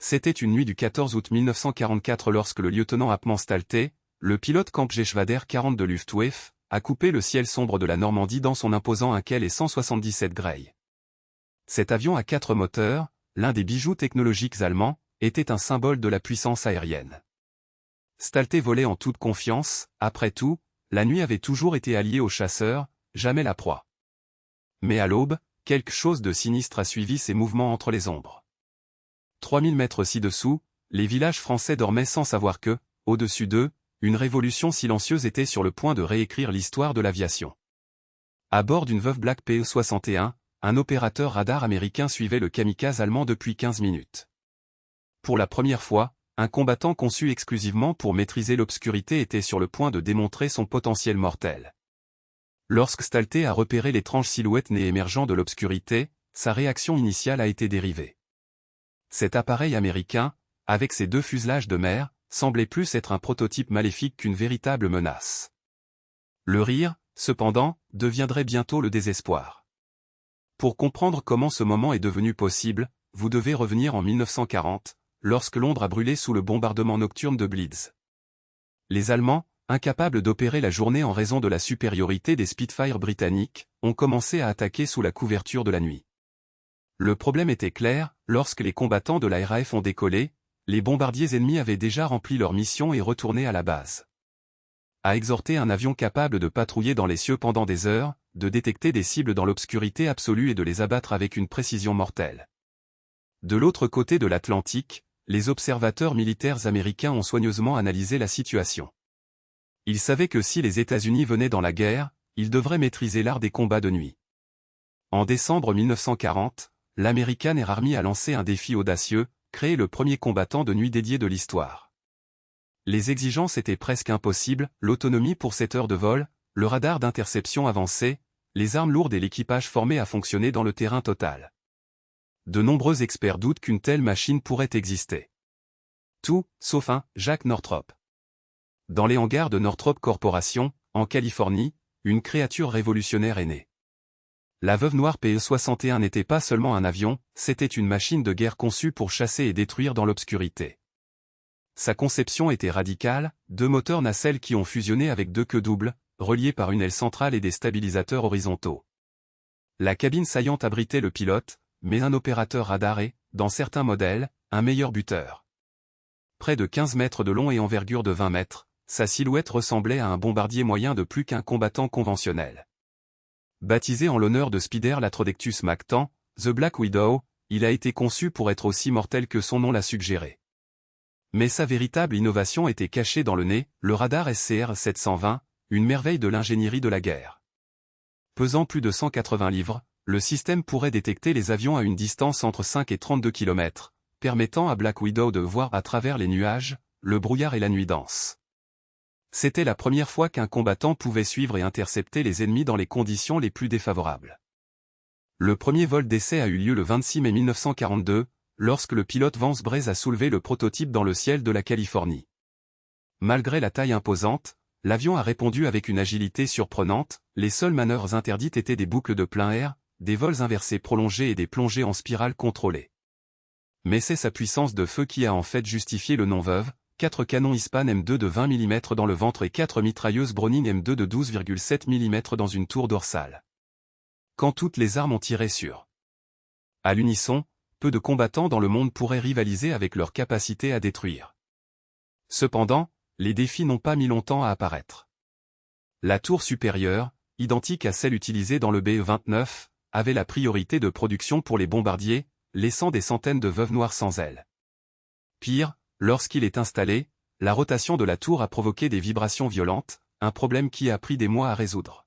C'était une nuit du 14 août 1944 lorsque le lieutenant Hauptmann Stalte, le pilote Kampfgeschwader 40 de Luftwaffe, a coupé le ciel sombre de la Normandie dans son imposant Heinkel 177 Grey. Cet avion à 4 moteurs, l'un des bijoux technologiques allemands, était un symbole de la puissance aérienne. Stalte volait en toute confiance, après tout, la nuit avait toujours été alliée aux chasseurs, jamais la proie. Mais à l'aube, quelque chose de sinistre a suivi ses mouvements entre les ombres. 3000 mètres ci-dessous, les villages français dormaient sans savoir que, au-dessus d'eux, une révolution silencieuse était sur le point de réécrire l'histoire de l'aviation. À bord d'une Veuve Black PE-61, un opérateur radar américain suivait le kamikaze allemand depuis 15 minutes. Pour la première fois, un combattant conçu exclusivement pour maîtriser l'obscurité était sur le point de démontrer son potentiel mortel. Lorsque Stalte a repéré l'étrange silhouette née émergeant de l'obscurité, sa réaction initiale a été dérivée. Cet appareil américain, avec ses 2 fuselages de mer, semblait plus être un prototype maléfique qu'une véritable menace. Le rire, cependant, deviendrait bientôt le désespoir. Pour comprendre comment ce moment est devenu possible, vous devez revenir en 1940, lorsque Londres a brûlé sous le bombardement nocturne de Blitz. Les Allemands, incapables d'opérer la journée en raison de la supériorité des Spitfire britanniques, ont commencé à attaquer sous la couverture de la nuit. Le problème était clair, lorsque les combattants de la RAF ont décollé, les bombardiers ennemis avaient déjà rempli leur mission et retourné à la base. À exhorter un avion capable de patrouiller dans les cieux pendant des heures, de détecter des cibles dans l'obscurité absolue et de les abattre avec une précision mortelle. De l'autre côté de l'Atlantique, les observateurs militaires américains ont soigneusement analysé la situation. Ils savaient que si les États-Unis venaient dans la guerre, ils devraient maîtriser l'art des combats de nuit. En décembre 1940, l'American Air Army a lancé un défi audacieux, créer le premier combattant de nuit dédié de l'histoire. Les exigences étaient presque impossibles, l'autonomie pour 7 heures de vol, le radar d'interception avancé, les armes lourdes et l'équipage formé à fonctionner dans le terrain total. De nombreux experts doutent qu'une telle machine pourrait exister. Tout, sauf un, Jack Northrop. Dans les hangars de Northrop Corporation, en Californie, une créature révolutionnaire est née. La Veuve Noire PE-61 n'était pas seulement un avion, c'était une machine de guerre conçue pour chasser et détruire dans l'obscurité. Sa conception était radicale, 2 moteurs nacelles qui ont fusionné avec 2 queues doubles, reliées par une aile centrale et des stabilisateurs horizontaux. La cabine saillante abritait le pilote, mais un opérateur radar et, dans certains modèles, un meilleur buteur. Près de 15 mètres de long et envergure de 20 mètres, sa silhouette ressemblait à un bombardier moyen de plus qu'un combattant conventionnel. Baptisé en l'honneur de Spider Latrodectus MacTan, The Black Widow, il a été conçu pour être aussi mortel que son nom l'a suggéré. Mais sa véritable innovation était cachée dans le nez, le radar SCR-720, une merveille de l'ingénierie de la guerre. Pesant plus de 180 livres, le système pourrait détecter les avions à une distance entre 5 et 32 km, permettant à Black Widow de voir à travers les nuages, le brouillard et la nuit dense. C'était la première fois qu'un combattant pouvait suivre et intercepter les ennemis dans les conditions les plus défavorables. Le premier vol d'essai a eu lieu le 26 mai 1942, lorsque le pilote Vance Braze a soulevé le prototype dans le ciel de la Californie. Malgré la taille imposante, l'avion a répondu avec une agilité surprenante, les seules manœuvres interdites étaient des boucles de plein air, des vols inversés prolongés et des plongées en spirale contrôlées. Mais c'est sa puissance de feu qui a en fait justifié le nom Veuve, 4 canons Hispan M2 de 20 mm dans le ventre et 4 mitrailleuses Browning M2 de 12,7 mm dans une tour dorsale. Quand toutes les armes ont tiré sur. À l'unisson, peu de combattants dans le monde pourraient rivaliser avec leur capacité à détruire. Cependant, les défis n'ont pas mis longtemps à apparaître. La tour supérieure, identique à celle utilisée dans le BE-29, avait la priorité de production pour les bombardiers, laissant des centaines de veuves noires sans ailes. Pire, lorsqu'il est installé, la rotation de la tour a provoqué des vibrations violentes, un problème qui a pris des mois à résoudre.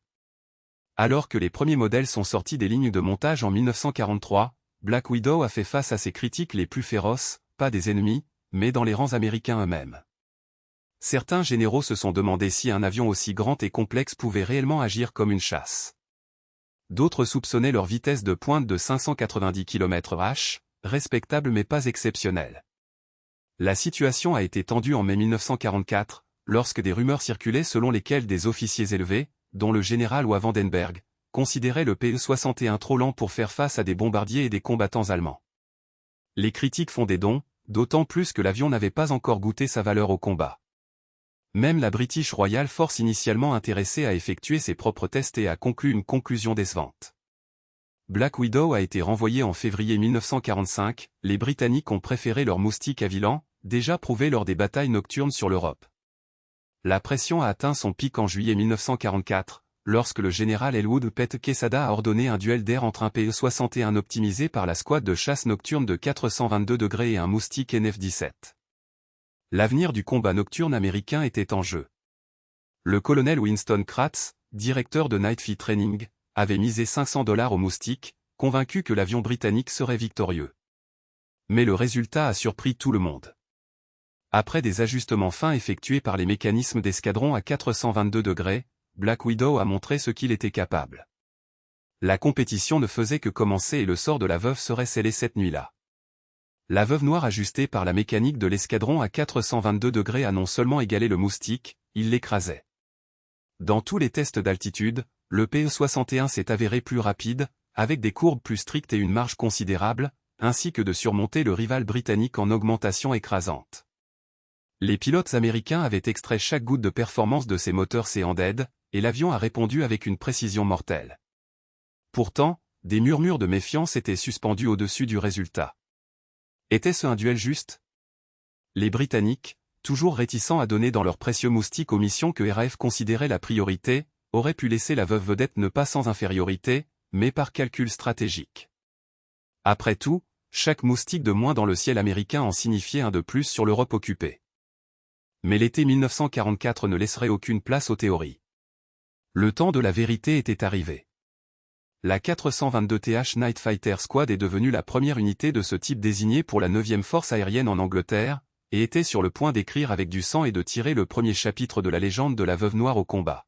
Alors que les premiers modèles sont sortis des lignes de montage en 1943, Black Widow a fait face à ses critiques les plus féroces, pas des ennemis, mais dans les rangs américains eux-mêmes. Certains généraux se sont demandé si un avion aussi grand et complexe pouvait réellement agir comme une chasse. D'autres soupçonnaient leur vitesse de pointe de 590 km/h, respectable mais pas exceptionnelle. La situation a été tendue en mai 1944, lorsque des rumeurs circulaient selon lesquelles des officiers élevés, dont le général Vandenberg, considéraient le PE-61 trop lent pour faire face à des bombardiers et des combattants allemands. Les critiques font des dons, d'autant plus que l'avion n'avait pas encore goûté sa valeur au combat. Même la British Royal Force initialement intéressée a effectué ses propres tests et a conclu une conclusion décevante. Black Widow a été renvoyé en février 1945, les Britanniques ont préféré leur Moustique à Vilan, déjà prouvé lors des batailles nocturnes sur l'Europe. La pression a atteint son pic en juillet 1944, lorsque le général Elwood Pete Quesada a ordonné un duel d'air entre un PE-61 optimisé par la squad de chasse nocturne de 422 degrés et un Moustique NF-17. L'avenir du combat nocturne américain était en jeu. Le colonel Winston Kratz, directeur de Night Fight Training, avait misé $500 au Moustique, convaincu que l'avion britannique serait victorieux. Mais le résultat a surpris tout le monde. Après des ajustements fins effectués par les mécanismes d'escadron à 422 degrés, Black Widow a montré ce qu'il était capable. La compétition ne faisait que commencer et le sort de la Veuve serait scellé cette nuit-là. La Veuve Noire ajustée par la mécanique de l'escadron à 422 degrés a non seulement égalé le Moustique, il l'écrasait. Dans tous les tests d'altitude, le PE-61 s'est avéré plus rapide, avec des courbes plus strictes et une marge considérable, ainsi que de surmonter le rival britannique en augmentation écrasante. Les pilotes américains avaient extrait chaque goutte de performance de ses moteurs C-Handed, et l'avion a répondu avec une précision mortelle. Pourtant, des murmures de méfiance étaient suspendus au-dessus du résultat. Était-ce un duel juste? Les Britanniques, toujours réticents à donner dans leur précieux Moustique aux missions que RAF considérait la priorité, auraient pu laisser la Veuve Vedette ne pas sans infériorité, mais par calcul stratégique. Après tout, chaque Moustique de moins dans le ciel américain en signifiait un de plus sur l'Europe occupée. Mais l'été 1944 ne laisserait aucune place aux théories. Le temps de la vérité était arrivé. La 422th Night Fighter Squad est devenue la première unité de ce type désignée pour la 9e force aérienne en Angleterre, et était sur le point d'écrire avec du sang et de tirer le premier chapitre de la légende de la Veuve Noire au combat.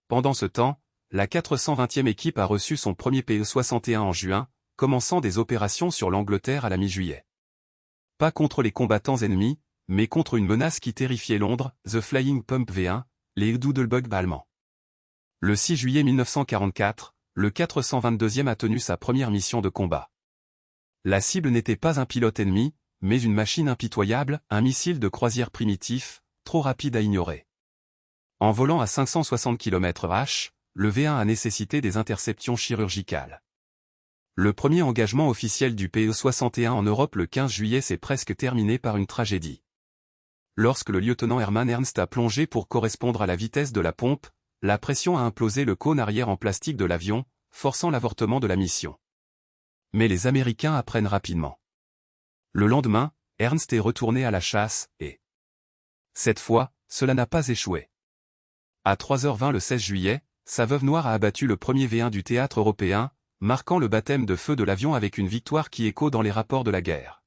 Pendant ce temps, la 420e équipe a reçu son premier PE-61 en juin, commençant des opérations sur l'Angleterre à la mi-juillet. Pas contre les combattants ennemis, mais contre une menace qui terrifiait Londres, The Flying Pump V1, les Doodlebug allemands. Le 6 juillet 1944, le 422e a tenu sa première mission de combat. La cible n'était pas un pilote ennemi, mais une machine impitoyable, un missile de croisière primitif, trop rapide à ignorer. En volant à 560 km/h, le V1 a nécessité des interceptions chirurgicales. Le premier engagement officiel du PE-61 en Europe le 15 juillet s'est presque terminé par une tragédie. Lorsque le lieutenant Hermann Ernst a plongé pour correspondre à la vitesse de la pompe, la pression a implosé le cône arrière en plastique de l'avion, forçant l'avortement de la mission. Mais les Américains apprennent rapidement. Le lendemain, Ernst est retourné à la chasse, et cette fois, cela n'a pas échoué. À 3h20 le 16 juillet, sa Veuve Noire a abattu le premier V1 du théâtre européen, marquant le baptême de feu de l'avion avec une victoire qui écho dans les rapports de la guerre.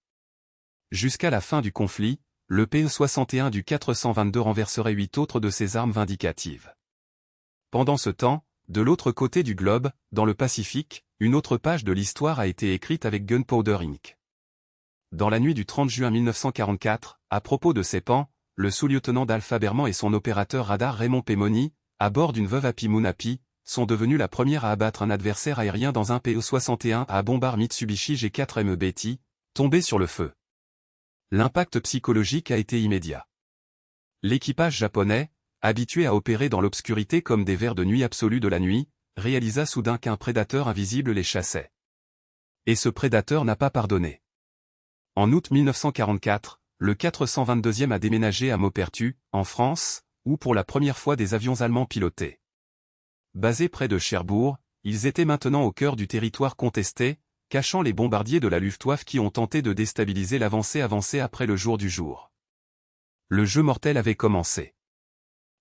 Jusqu'à la fin du conflit, le PE-61 du 422 renverserait 8 autres de ses armes vindicatives. Pendant ce temps, de l'autre côté du globe, dans le Pacifique, une autre page de l'histoire a été écrite avec Gunpowder Inc. Dans la nuit du 30 juin 1944, à propos de Seppan, le sous-lieutenant d'Alpha Berman et son opérateur radar Raymond Pemoni, à bord d'une Veuve Happy Moon Happy, sont devenus la première à abattre un adversaire aérien dans un PE-61 à bombarde Mitsubishi G4 Betty, tombé sur le feu. L'impact psychologique a été immédiat. L'équipage japonais, habitué à opérer dans l'obscurité comme des vers de nuit absolue de la nuit, réalisa soudain qu'un prédateur invisible les chassait. Et ce prédateur n'a pas pardonné. En août 1944, le 422e a déménagé à Maupertuis, en France, où pour la première fois des avions allemands pilotés. Basés près de Cherbourg, ils étaient maintenant au cœur du territoire contesté, cachant les bombardiers de la Luftwaffe qui ont tenté de déstabiliser l'avancée après le jour du jour. Le jeu mortel avait commencé.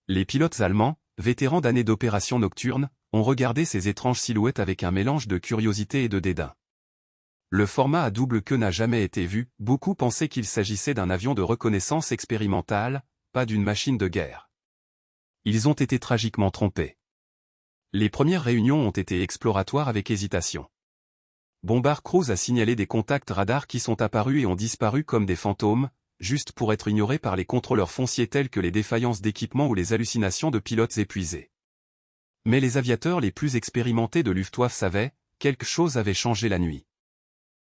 Les pilotes allemands, vétérans d'années d'opérations nocturnes, ont regardé ces étranges silhouettes avec un mélange de curiosité et de dédain. Le format à double queue n'a jamais été vu, beaucoup pensaient qu'il s'agissait d'un avion de reconnaissance expérimentale, pas d'une machine de guerre. Ils ont été tragiquement trompés. Les premières réunions ont été exploratoires avec hésitation. Bombard Cruz a signalé des contacts radars qui sont apparus et ont disparu comme des fantômes, juste pour être ignorés par les contrôleurs fonciers tels que les défaillances d'équipement ou les hallucinations de pilotes épuisés. Mais les aviateurs les plus expérimentés de Luftwaffe savaient, quelque chose avait changé la nuit.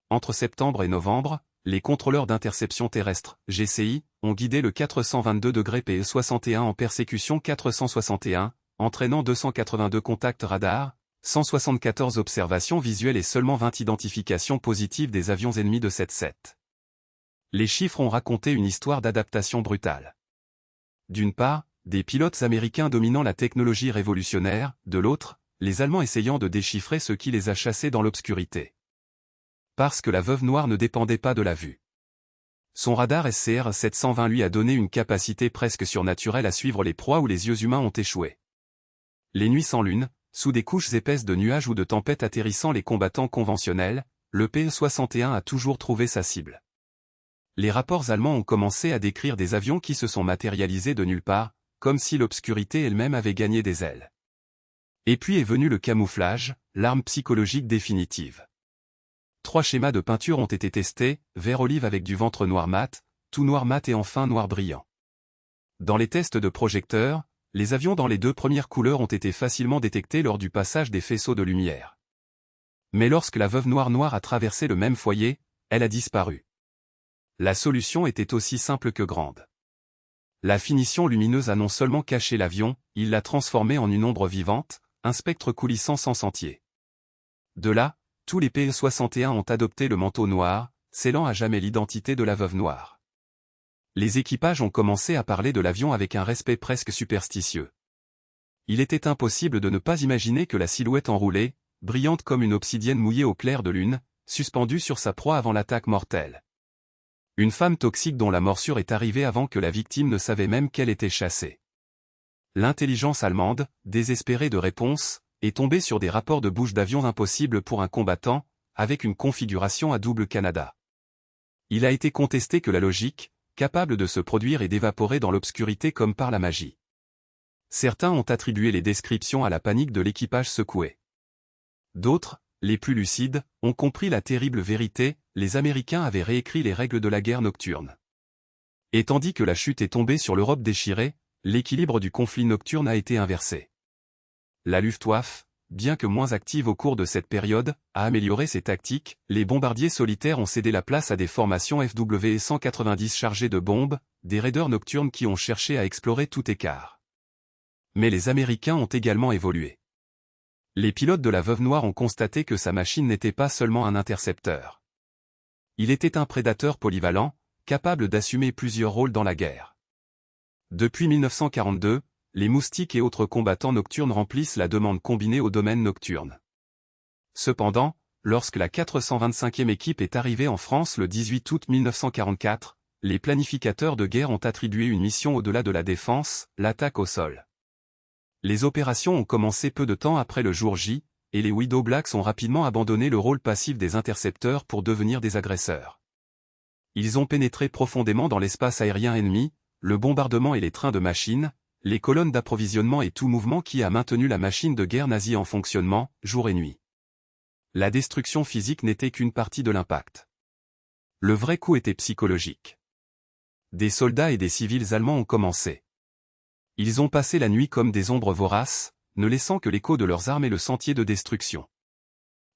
Entre septembre et novembre, les contrôleurs d'interception terrestre, GCI, ont guidé le 422 PE-61 en persécution 461, entraînant 282 contacts radars, 174 observations visuelles et seulement 20 identifications positives des avions ennemis de 7-7. Les chiffres ont raconté une histoire d'adaptation brutale. D'une part, des pilotes américains dominant la technologie révolutionnaire, de l'autre, les Allemands essayant de déchiffrer ce qui les a chassés dans l'obscurité. Parce que la Veuve Noire ne dépendait pas de la vue. Son radar SCR 720 lui a donné une capacité presque surnaturelle à suivre les proies où les yeux humains ont échoué. Les nuits sans lune, sous des couches épaisses de nuages ou de tempêtes atterrissant les combattants conventionnels, le PE-61 a toujours trouvé sa cible. Les rapports allemands ont commencé à décrire des avions qui se sont matérialisés de nulle part, comme si l'obscurité elle-même avait gagné des ailes. Et puis est venu le camouflage, l'arme psychologique définitive. 3 schémas de peinture ont été testés, vert olive avec du ventre noir mat, tout noir mat et enfin noir brillant. Dans les tests de projecteurs, les avions dans les 2 premières couleurs ont été facilement détectés lors du passage des faisceaux de lumière. Mais lorsque la Veuve Noire a traversé le même foyer, elle a disparu. La solution était aussi simple que grande. La finition lumineuse a non seulement caché l'avion, il l'a transformé en une ombre vivante, un spectre coulissant sans sentier. De là, tous les PE-61 ont adopté le manteau noir, scellant à jamais l'identité de la Veuve Noire. Les équipages ont commencé à parler de l'avion avec un respect presque superstitieux. Il était impossible de ne pas imaginer que la silhouette enroulée, brillante comme une obsidienne mouillée au clair de lune, suspendue sur sa proie avant l'attaque mortelle. Une femme toxique dont la morsure est arrivée avant que la victime ne savait même qu'elle était chassée. L'intelligence allemande, désespérée de réponse, est tombée sur des rapports de bouche d'avion impossibles pour un combattant, avec une configuration à double Canada. Il a été contesté que la logique, capable de se produire et d'évaporer dans l'obscurité comme par la magie. Certains ont attribué les descriptions à la panique de l'équipage secoué. D'autres, les plus lucides, ont compris la terrible vérité, les Américains avaient réécrit les règles de la guerre nocturne. Et tandis que la chute est tombée sur l'Europe déchirée, l'équilibre du conflit nocturne a été inversé. La Luftwaffe, bien que moins active au cours de cette période, a amélioré ses tactiques, les bombardiers solitaires ont cédé la place à des formations FW-190 chargées de bombes, des raiders nocturnes qui ont cherché à explorer tout écart. Mais les Américains ont également évolué. Les pilotes de la Veuve Noire ont constaté que sa machine n'était pas seulement un intercepteur. Il était un prédateur polyvalent, capable d'assumer plusieurs rôles dans la guerre. Depuis 1942, les moustiques et autres combattants nocturnes remplissent la demande combinée au domaine nocturne. Cependant, lorsque la 425e équipe est arrivée en France le 18 août 1944, les planificateurs de guerre ont attribué une mission au-delà de la défense, l'attaque au sol. Les opérations ont commencé peu de temps après le jour J, et les Widow Blacks ont rapidement abandonné le rôle passif des intercepteurs pour devenir des agresseurs. Ils ont pénétré profondément dans l'espace aérien ennemi, le bombardement et les trains de machines, les colonnes d'approvisionnement et tout mouvement qui a maintenu la machine de guerre nazie en fonctionnement, jour et nuit. La destruction physique n'était qu'une partie de l'impact. Le vrai coup était psychologique. Des soldats et des civils allemands ont commencé. Ils ont passé la nuit comme des ombres voraces, ne laissant que l'écho de leurs armes et le sentier de destruction.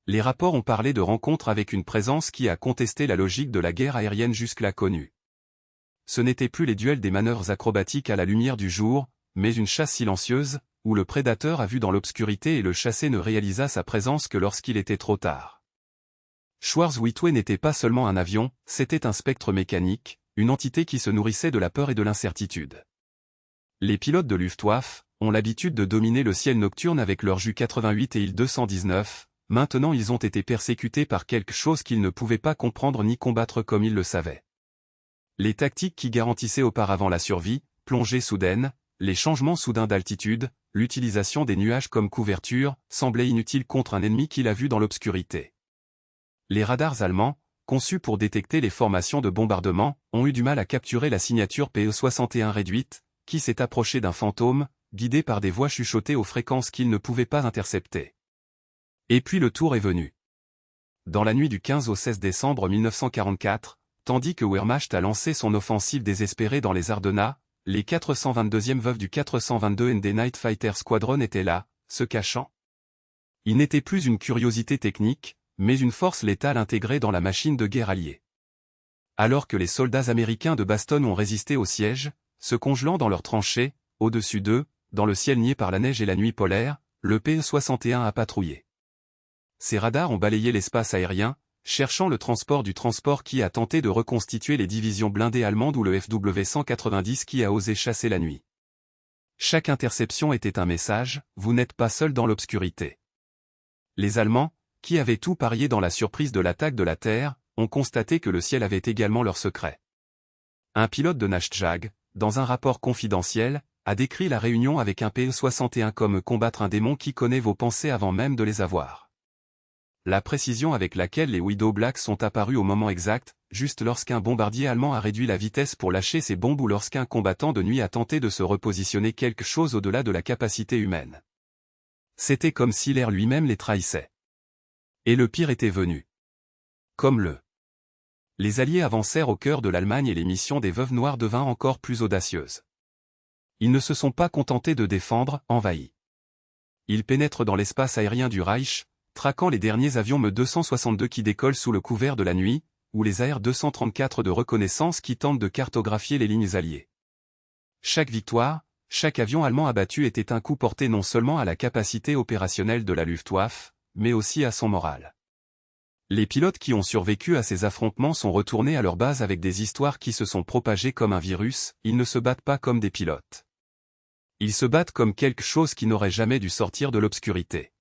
Les rapports ont parlé de rencontres avec une présence qui a contesté la logique de la guerre aérienne jusque-là connue. Ce n'étaient plus les duels des manœuvres acrobatiques à la lumière du jour, mais une chasse silencieuse, où le prédateur a vu dans l'obscurité et le chassé ne réalisa sa présence que lorsqu'il était trop tard. Schwarz-Witwe n'était pas seulement un avion, c'était un spectre mécanique, une entité qui se nourrissait de la peur et de l'incertitude. Les pilotes de Luftwaffe ont l'habitude de dominer le ciel nocturne avec leurs Ju-88 et Il-219, maintenant ils ont été persécutés par quelque chose qu'ils ne pouvaient pas comprendre ni combattre comme ils le savaient. Les tactiques qui garantissaient auparavant la survie, plongée soudaine, les changements soudains d'altitude, l'utilisation des nuages comme couverture, semblaient inutiles contre un ennemi qui l'a vu dans l'obscurité. Les radars allemands, conçus pour détecter les formations de bombardement, ont eu du mal à capturer la signature PE-61 réduite, qui s'est approché d'un fantôme, guidé par des voix chuchotées aux fréquences qu'il ne pouvait pas intercepter. Et puis le tour est venu. Dans la nuit du 15 au 16 décembre 1944, tandis que Wehrmacht a lancé son offensive désespérée dans les Ardennes, les 422e veuves du 422 ND Night Fighter Squadron étaient là, se cachant. Il n'était plus une curiosité technique, mais une force létale intégrée dans la machine de guerre alliée. Alors que les soldats américains de Bastogne ont résisté au siège, se congelant dans leurs tranchées, au-dessus d'eux, dans le ciel nié par la neige et la nuit polaire, le PE-61 a patrouillé. Ses radars ont balayé l'espace aérien, cherchant le transport du transport qui a tenté de reconstituer les divisions blindées allemandes ou le FW-190 qui a osé chasser la nuit. Chaque interception était un message, vous n'êtes pas seul dans l'obscurité. Les Allemands, qui avaient tout parié dans la surprise de l'attaque de la Terre, ont constaté que le ciel avait également leur secret. Un pilote de Nachtjag, dans un rapport confidentiel, a décrit la réunion avec un PE-61 comme combattre un démon qui connaît vos pensées avant même de les avoir. La précision avec laquelle les Widow Blacks sont apparus au moment exact, juste lorsqu'un bombardier allemand a réduit la vitesse pour lâcher ses bombes ou lorsqu'un combattant de nuit a tenté de se repositionner quelque chose au-delà de la capacité humaine. C'était comme si l'air lui-même les trahissait. Et le pire était venu. Comme les Alliés avancèrent au cœur de l'Allemagne et les missions des Veuves Noires devinrent encore plus audacieuses. Ils ne se sont pas contentés de défendre, envahis. Ils pénètrent dans l'espace aérien du Reich, traquant les derniers avions Me-262 qui décollent sous le couvert de la nuit, ou les AR-234 de reconnaissance qui tentent de cartographier les lignes alliées. Chaque victoire, chaque avion allemand abattu était un coup porté non seulement à la capacité opérationnelle de la Luftwaffe, mais aussi à son moral. Les pilotes qui ont survécu à ces affrontements sont retournés à leur base avec des histoires qui se sont propagées comme un virus, ils ne se battent pas comme des pilotes. Ils se battent comme quelque chose qui n'aurait jamais dû sortir de l'obscurité.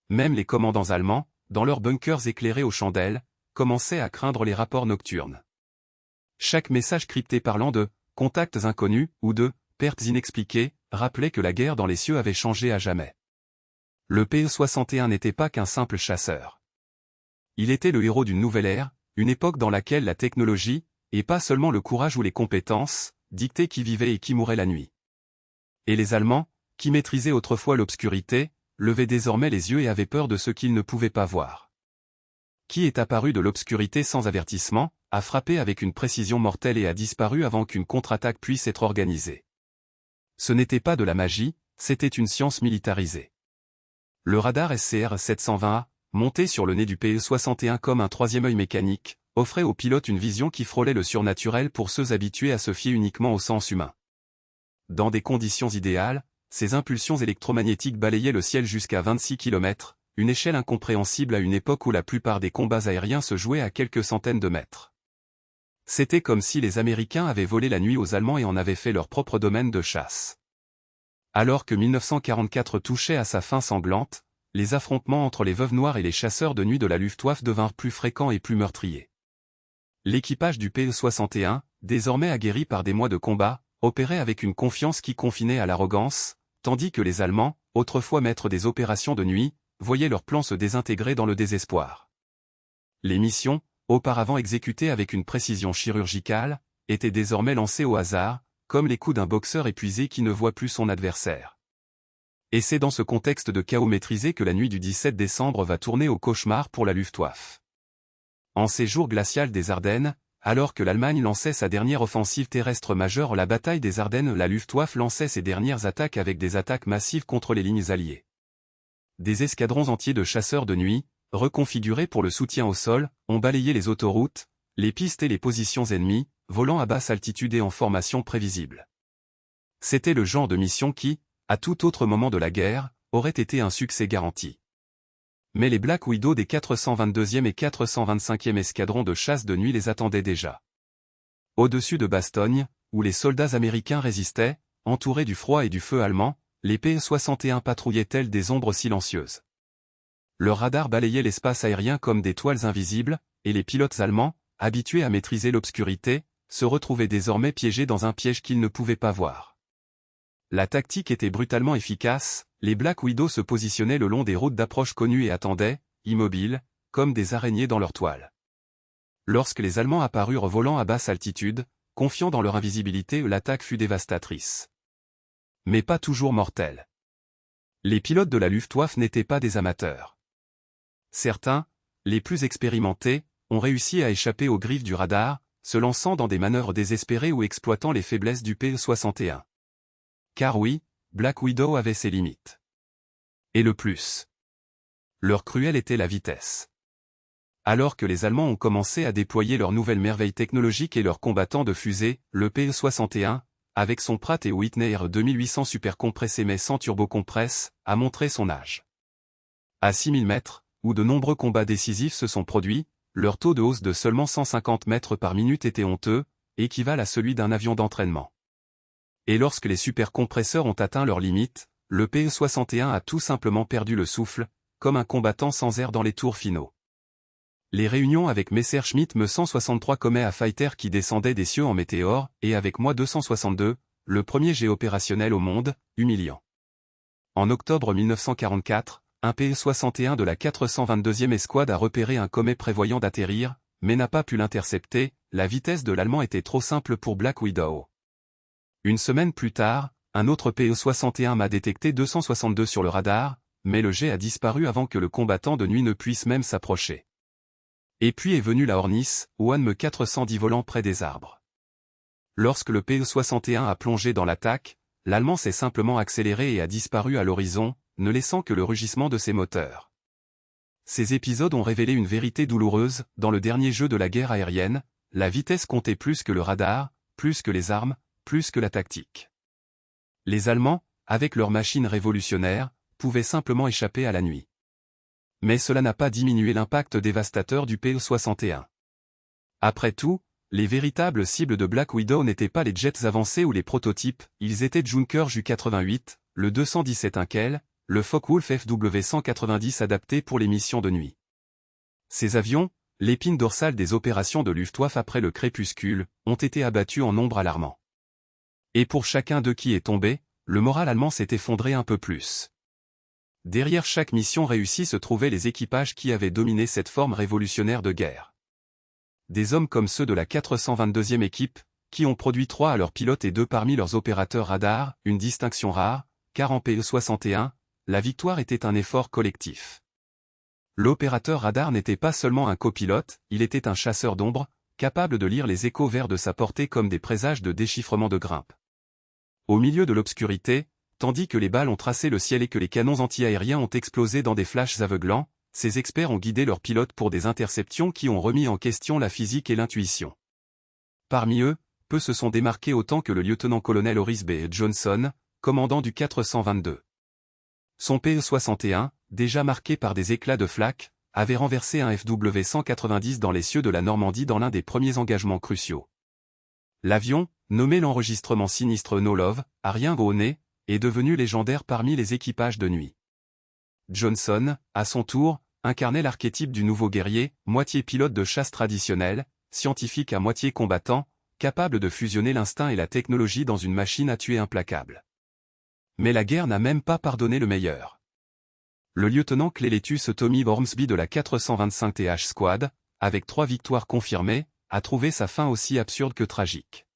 Même les commandants allemands, dans leurs bunkers éclairés aux chandelles, commençaient à craindre les rapports nocturnes. Chaque message crypté parlant de « contacts inconnus » ou de « pertes inexpliquées » rappelait que la guerre dans les cieux avait changé à jamais. Le PE-61 n'était pas qu'un simple chasseur. Il était le héros d'une nouvelle ère, une époque dans laquelle la technologie, et pas seulement le courage ou les compétences, dictaient qui vivait et qui mourait la nuit. Et les Allemands, qui maîtrisaient autrefois l'obscurité, levaient désormais les yeux et avaient peur de ce qu'ils ne pouvaient pas voir. Qui est apparu de l'obscurité sans avertissement, a frappé avec une précision mortelle et a disparu avant qu'une contre-attaque puisse être organisée. Ce n'était pas de la magie, c'était une science militarisée. Le radar SCR-720A, monté sur le nez du PE-61 comme un troisième œil mécanique, offrait aux pilotes une vision qui frôlait le surnaturel pour ceux habitués à se fier uniquement au sens humain. Dans des conditions idéales, ces impulsions électromagnétiques balayaient le ciel jusqu'à 26 km, une échelle incompréhensible à une époque où la plupart des combats aériens se jouaient à quelques centaines de mètres. C'était comme si les Américains avaient volé la nuit aux Allemands et en avaient fait leur propre domaine de chasse. Alors que 1944 touchait à sa fin sanglante, les affrontements entre les Veuves Noires et les chasseurs de nuit de la Luftwaffe devinrent plus fréquents et plus meurtriers. L'équipage du PE-61, désormais aguerri par des mois de combat, opérait avec une confiance qui confinait à l'arrogance, tandis que les Allemands, autrefois maîtres des opérations de nuit, voyaient leurs plans se désintégrer dans le désespoir. Les missions, auparavant exécutées avec une précision chirurgicale, étaient désormais lancées au hasard, comme les coups d'un boxeur épuisé qui ne voit plus son adversaire. Et c'est dans ce contexte de chaos maîtrisé que la nuit du 17 décembre va tourner au cauchemar pour la Luftwaffe. En ces jours glacials des Ardennes, alors que l'Allemagne lançait sa dernière offensive terrestre majeure, la bataille des Ardennes, la Luftwaffe lançait ses dernières attaques avec des attaques massives contre les lignes alliées. Des escadrons entiers de chasseurs de nuit, reconfigurés pour le soutien au sol, ont balayé les autoroutes, les pistes et les positions ennemies, volant à basse altitude et en formation prévisible. C'était le genre de mission qui, à tout autre moment de la guerre, aurait été un succès garanti. Mais les Black Widow des 422e et 425e escadrons de chasse de nuit les attendaient déjà. Au-dessus de Bastogne, où les soldats américains résistaient, entourés du froid et du feu allemand, les PE-61 patrouillaient telles des ombres silencieuses. Leurs radars balayaient l'espace aérien comme des toiles invisibles, et les pilotes allemands, habitués à maîtriser l'obscurité, se retrouvaient désormais piégés dans un piège qu'ils ne pouvaient pas voir. La tactique était brutalement efficace, les Black Widow se positionnaient le long des routes d'approche connues et attendaient, immobiles, comme des araignées dans leur toile. Lorsque les Allemands apparurent volant à basse altitude, confiants dans leur invisibilité, l'attaque fut dévastatrice. Mais pas toujours mortelle. Les pilotes de la Luftwaffe n'étaient pas des amateurs. Certains, les plus expérimentés, ont réussi à échapper aux griffes du radar, se lançant dans des manœuvres désespérées ou exploitant les faiblesses du PE-61. Car oui, Black Widow avait ses limites. Et le plus. Leur cruelle était la vitesse. Alors que les Allemands ont commencé à déployer leurs nouvelles merveilles technologiques et leurs combattants de fusée, le PE-61, avec son Pratt & Whitney R2800 supercompressé mais sans turbocompresse, a montré son âge. À 6000 mètres, où de nombreux combats décisifs se sont produits, leur taux de hausse de seulement 150 mètres par minute était honteux, équivalent à celui d'un avion d'entraînement. Et lorsque les supercompresseurs ont atteint leurs limites, le PE-61 a tout simplement perdu le souffle, comme un combattant sans air dans les tours finaux. Les réunions avec Messerschmitt Me 163 Comet Fighter qui descendait des cieux en météore, et avec moi 262, le premier jet opérationnel au monde, humiliant. En octobre 1944, un PE-61 de la 422e escouade a repéré un Comet prévoyant d'atterrir, mais n'a pas pu l'intercepter, la vitesse de l'Allemand était trop simple pour Black Widow. Une semaine plus tard, un autre PE-61 m'a détecté 262 sur le radar, mais le jet a disparu avant que le combattant de nuit ne puisse même s'approcher. Et puis est venue la Hornis, One Me 410 volant près des arbres. Lorsque le PE-61 a plongé dans l'attaque, l'Allemand s'est simplement accéléré et a disparu à l'horizon, ne laissant que le rugissement de ses moteurs. Ces épisodes ont révélé une vérité douloureuse, dans le dernier jeu de la guerre aérienne, la vitesse comptait plus que le radar, plus que les armes, plus que la tactique. Les Allemands, avec leurs machines révolutionnaires, pouvaient simplement échapper à la nuit. Mais cela n'a pas diminué l'impact dévastateur du PE-61. Après tout, les véritables cibles de Black Widow n'étaient pas les jets avancés ou les prototypes, ils étaient Junker Ju-88, le 217 Inkel, le Focke-Wulf FW-190 adapté pour les missions de nuit. Ces avions, l'épine dorsale des opérations de Luftwaffe après le crépuscule, ont été abattus en nombre alarmant. Et pour chacun d'eux qui est tombé, le moral allemand s'est effondré un peu plus. Derrière chaque mission réussie se trouvaient les équipages qui avaient dominé cette forme révolutionnaire de guerre. Des hommes comme ceux de la 422e équipe, qui ont produit 3 à leurs pilotes et 2 parmi leurs opérateurs radars, une distinction rare, car en PE-61, la victoire était un effort collectif. L'opérateur radar n'était pas seulement un copilote, il était un chasseur d'ombre, capable de lire les échos verts de sa portée comme des présages de déchiffrement de grimpe. Au milieu de l'obscurité, tandis que les balles ont tracé le ciel et que les canons anti-aériens ont explosé dans des flashs aveuglants, ces experts ont guidé leurs pilotes pour des interceptions qui ont remis en question la physique et l'intuition. Parmi eux, peu se sont démarqués autant que le lieutenant-colonel Horace B. Johnson, commandant du 422. Son PE-61, déjà marqué par des éclats de flaques, avait renversé un FW-190 dans les cieux de la Normandie dans l'un des premiers engagements cruciaux. L'avion, nommé l'enregistrement sinistre No Love, à rien au nez, est devenu légendaire parmi les équipages de nuit. Johnson, à son tour, incarnait l'archétype du nouveau guerrier, moitié pilote de chasse traditionnel, scientifique à moitié combattant, capable de fusionner l'instinct et la technologie dans une machine à tuer implacable. Mais la guerre n'a même pas pardonné le meilleur. Le lieutenant Cléletus Tommy Ormsby de la 425 TH Squad, avec 3 victoires confirmées, a trouvé sa fin aussi absurde que tragique.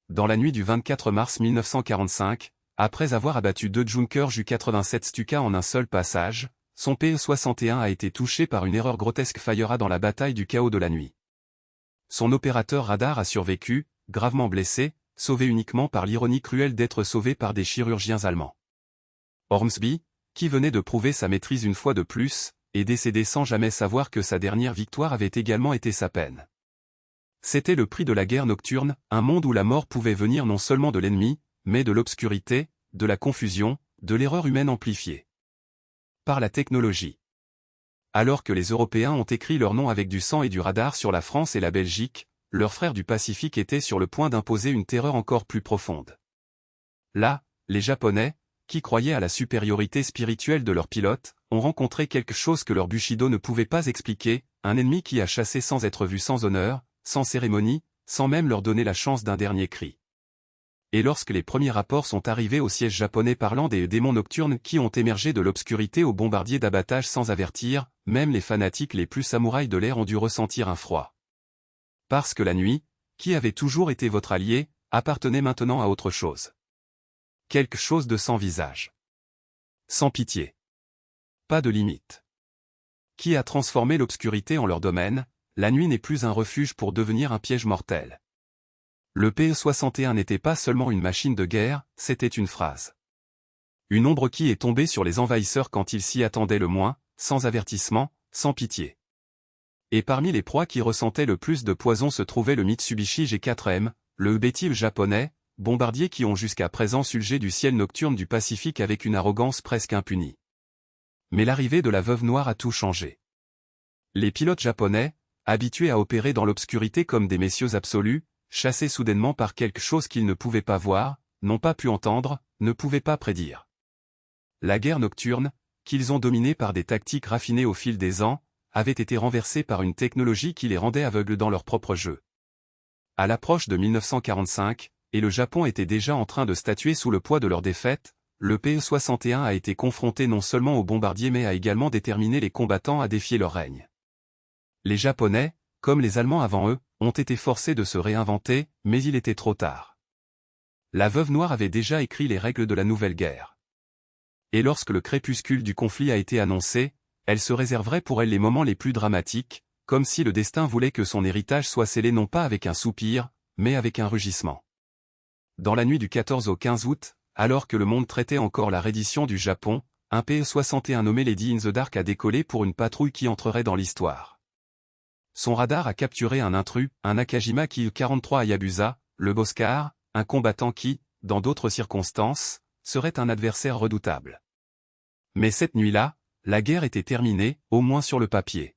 Dans la nuit du 24 mars 1945, après avoir abattu 2 Junker Ju-87 Stuka en un seul passage, son PE-61 a été touché par une erreur grotesque faillera dans la bataille du chaos de la nuit. Son opérateur radar a survécu, gravement blessé, sauvé uniquement par l'ironie cruelle d'être sauvé par des chirurgiens allemands. Ormsby, qui venait de prouver sa maîtrise une fois de plus, est décédé sans jamais savoir que sa dernière victoire avait également été sa peine. C'était le prix de la guerre nocturne, un monde où la mort pouvait venir non seulement de l'ennemi, mais de l'obscurité, de la confusion, de l'erreur humaine amplifiée par la technologie. Alors que les Européens ont écrit leur nom avec du sang et du radar sur la France et la Belgique, leurs frères du Pacifique étaient sur le point d'imposer une terreur encore plus profonde. Là, les Japonais, qui croyaient à la supériorité spirituelle de leurs pilotes, ont rencontré quelque chose que leur Bushido ne pouvait pas expliquer, un ennemi qui a chassé sans être vu, sans honneur, sans cérémonie, sans même leur donner la chance d'un dernier cri. Et lorsque les premiers rapports sont arrivés au siège japonais parlant des démons nocturnes qui ont émergé de l'obscurité aux bombardiers d'abattage sans avertir, même les fanatiques les plus samouraïs de l'air ont dû ressentir un froid. Parce que la nuit, qui avait toujours été votre allié, appartenait maintenant à autre chose. Quelque chose de sans visage. Sans pitié. Pas de limite. Qui a transformé l'obscurité en leur domaine, la nuit n'est plus un refuge pour devenir un piège mortel. Le PE-61 n'était pas seulement une machine de guerre, c'était une phrase. Une ombre qui est tombée sur les envahisseurs quand ils s'y attendaient le moins, sans avertissement, sans pitié. Et parmi les proies qui ressentaient le plus de poison se trouvait le Mitsubishi G4M, le Betil japonais, bombardiers qui ont jusqu'à présent sulgé du ciel nocturne du Pacifique avec une arrogance presque impunie. Mais l'arrivée de la Veuve Noire a tout changé. Les pilotes japonais, habitués à opérer dans l'obscurité comme des messieurs absolus, chassés soudainement par quelque chose qu'ils ne pouvaient pas voir, n'ont pas pu entendre, ne pouvaient pas prédire. La guerre nocturne, qu'ils ont dominée par des tactiques raffinées au fil des ans, avait été renversée par une technologie qui les rendait aveugles dans leur propre jeu. À l'approche de 1945, et le Japon était déjà en train de statuer sous le poids de leur défaite, le PE-61 a été confronté non seulement aux bombardiers mais a également déterminé les combattants à défier leur règne. Les Japonais, comme les Allemands avant eux, ont été forcés de se réinventer, mais il était trop tard. La Veuve Noire avait déjà écrit les règles de la nouvelle guerre. Et lorsque le crépuscule du conflit a été annoncé, elle se réserverait pour elle les moments les plus dramatiques, comme si le destin voulait que son héritage soit scellé non pas avec un soupir, mais avec un rugissement. Dans la nuit du 14 au 15 août, alors que le monde traitait encore la reddition du Japon, un PE-61 nommé Lady in the Dark a décollé pour une patrouille qui entrerait dans l'histoire. Son radar a capturé un intrus, un Nakajima Ki-43 Hayabusa, le Boscar, un combattant qui, dans d'autres circonstances, serait un adversaire redoutable. Mais cette nuit-là, la guerre était terminée, au moins sur le papier.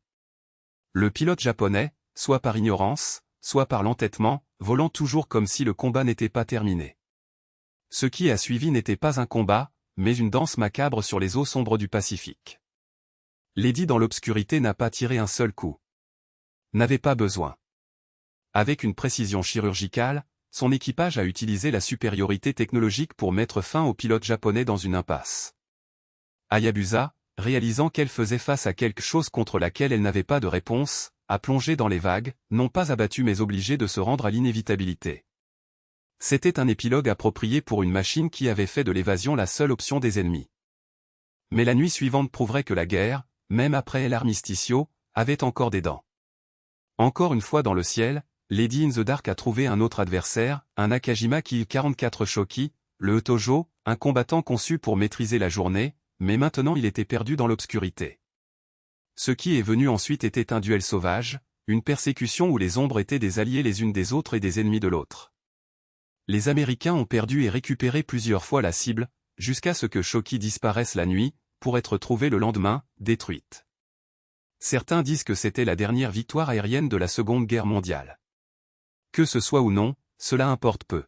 Le pilote japonais, soit par ignorance, soit par l'entêtement, volant toujours comme si le combat n'était pas terminé. Ce qui a suivi n'était pas un combat, mais une danse macabre sur les eaux sombres du Pacifique. Lady dans l'obscurité n'a pas tiré un seul coup. N'avait pas besoin. Avec une précision chirurgicale, son équipage a utilisé la supériorité technologique pour mettre fin au pilote japonais dans une impasse. Hayabusa, réalisant qu'elle faisait face à quelque chose contre laquelle elle n'avait pas de réponse, a plongé dans les vagues, non pas abattu mais obligé de se rendre à l'inévitabilité. C'était un épilogue approprié pour une machine qui avait fait de l'évasion la seule option des ennemis. Mais la nuit suivante prouverait que la guerre, même après l'armisticio, avait encore des dents. Encore une fois dans le ciel, Lady in the Dark a trouvé un autre adversaire, un Nakajima Ki-44 Shoki, le Tojo, un combattant conçu pour maîtriser la journée, mais maintenant il était perdu dans l'obscurité. Ce qui est venu ensuite était un duel sauvage, une persécution où les ombres étaient des alliés les unes des autres et des ennemis de l'autre. Les Américains ont perdu et récupéré plusieurs fois la cible, jusqu'à ce que Shoki disparaisse la nuit, pour être trouvée le lendemain, détruite. Certains disent que c'était la dernière victoire aérienne de la Seconde Guerre mondiale. Que ce soit ou non, cela importe peu.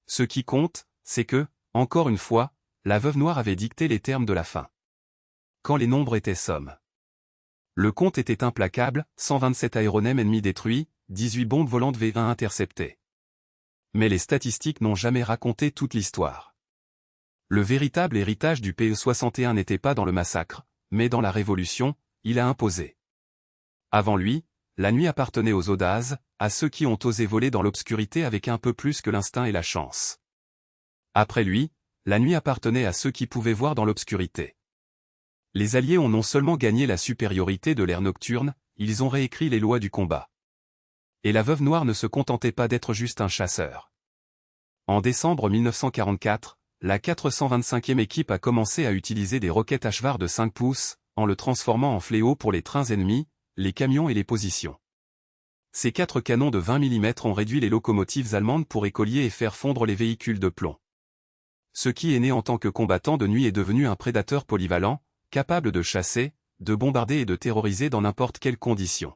Ce qui compte, c'est que, encore une fois, la Veuve Noire avait dicté les termes de la fin. Quand les nombres étaient sommes. Le compte était implacable, 127 aéronefs ennemis détruits, 18 bombes volantes V-1 interceptées. Mais les statistiques n'ont jamais raconté toute l'histoire. Le véritable héritage du PE-61 n'était pas dans le massacre, mais dans la révolution, il a imposé. Avant lui, la nuit appartenait aux audaces, à ceux qui ont osé voler dans l'obscurité avec un peu plus que l'instinct et la chance. Après lui, la nuit appartenait à ceux qui pouvaient voir dans l'obscurité. Les Alliés ont non seulement gagné la supériorité de l'ère nocturne, ils ont réécrit les lois du combat. Et la Veuve Noire ne se contentait pas d'être juste un chasseur. En décembre 1944, la 425e équipe a commencé à utiliser des roquettes Ashvar de 5 pouces, en le transformant en fléau pour les trains ennemis, les camions et les positions. Ces 4 canons de 20 mm ont réduit les locomotives allemandes pour écolier et faire fondre les véhicules de plomb. Ce qui est né en tant que combattant de nuit est devenu un prédateur polyvalent, capable de chasser, de bombarder et de terroriser dans n'importe quelle condition.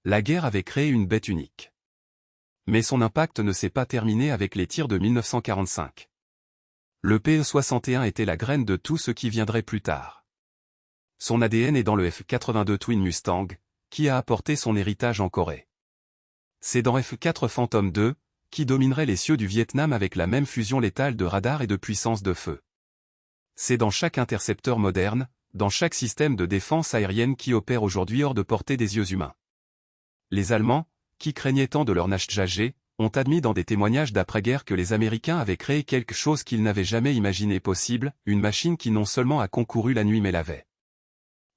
La guerre avait créé une bête unique. Mais son impact ne s'est pas terminé avec les tirs de 1945. Le PE-61 était la graine de tout ce qui viendrait plus tard. Son ADN est dans le F-82 Twin Mustang, qui a apporté son héritage en Corée. C'est dans F-4 Phantom II, qui dominerait les cieux du Vietnam avec la même fusion létale de radar et de puissance de feu. C'est dans chaque intercepteur moderne, dans chaque système de défense aérienne qui opère aujourd'hui hors de portée des yeux humains. Les Allemands, qui craignaient tant de leur NHJG, ont admis dans des témoignages d'après-guerre que les Américains avaient créé quelque chose qu'ils n'avaient jamais imaginé possible, une machine qui non seulement a concouru la nuit mais l'avait.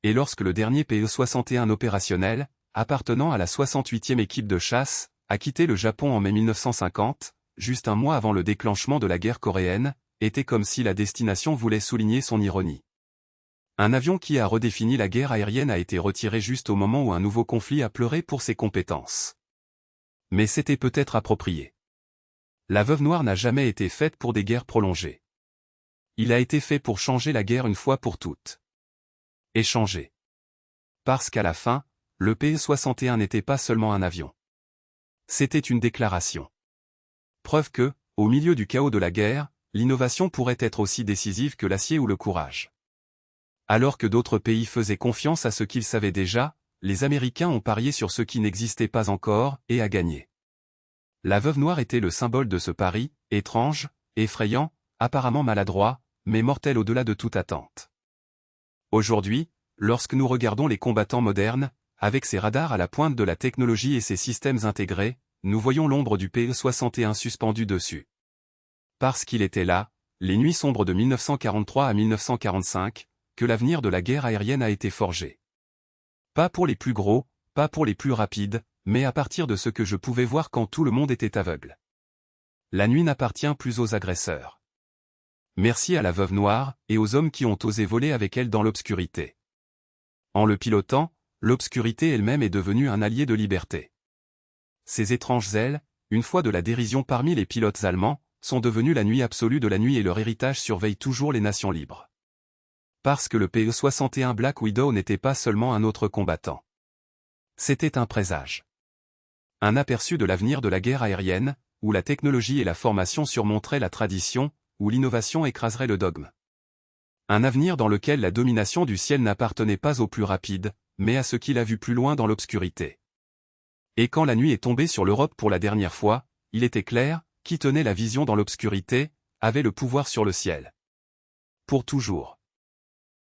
Et lorsque le dernier PE-61 opérationnel, appartenant à la 68e équipe de chasse, a quitté le Japon en mai 1950, juste un mois avant le déclenchement de la guerre coréenne, était comme si la destination voulait souligner son ironie. Un avion qui a redéfini la guerre aérienne a été retiré juste au moment où un nouveau conflit a pleuré pour ses compétences. Mais c'était peut-être approprié. La Veuve Noire n'a jamais été faite pour des guerres prolongées. Il a été fait pour changer la guerre une fois pour toutes. Et changer. Parce qu'à la fin, le PE-61 n'était pas seulement un avion. C'était une déclaration. Preuve que, au milieu du chaos de la guerre, l'innovation pourrait être aussi décisive que l'acier ou le courage. Alors que d'autres pays faisaient confiance à ce qu'ils savaient déjà, les Américains ont parié sur ce qui n'existait pas encore, et a gagné. La Veuve Noire était le symbole de ce pari, étrange, effrayant, apparemment maladroit, mais mortel au-delà de toute attente. Aujourd'hui, lorsque nous regardons les combattants modernes, avec ses radars à la pointe de la technologie et ses systèmes intégrés, nous voyons l'ombre du PE-61 suspendu dessus. Parce qu'il était là, les nuits sombres de 1943 à 1945, que l'avenir de la guerre aérienne a été forgé. Pas pour les plus gros, pas pour les plus rapides, mais à partir de ce que je pouvais voir quand tout le monde était aveugle. La nuit n'appartient plus aux agresseurs. Merci à la Veuve Noire, et aux hommes qui ont osé voler avec elle dans l'obscurité. En le pilotant, l'obscurité elle-même est devenue un allié de liberté. Ces étranges ailes, une fois de la dérision parmi les pilotes allemands, sont devenues la nuit absolue de la nuit et leur héritage surveille toujours les nations libres. Parce que le PE-61 Black Widow n'était pas seulement un autre combattant. C'était un présage. Un aperçu de l'avenir de la guerre aérienne, où la technologie et la formation surmonteraient la tradition, où l'innovation écraserait le dogme. Un avenir dans lequel la domination du ciel n'appartenait pas aux plus rapides, mais à ceux qui l'a vu plus loin dans l'obscurité. Et quand la nuit est tombée sur l'Europe pour la dernière fois, il était clair, qui tenait la vision dans l'obscurité, avait le pouvoir sur le ciel. Pour toujours.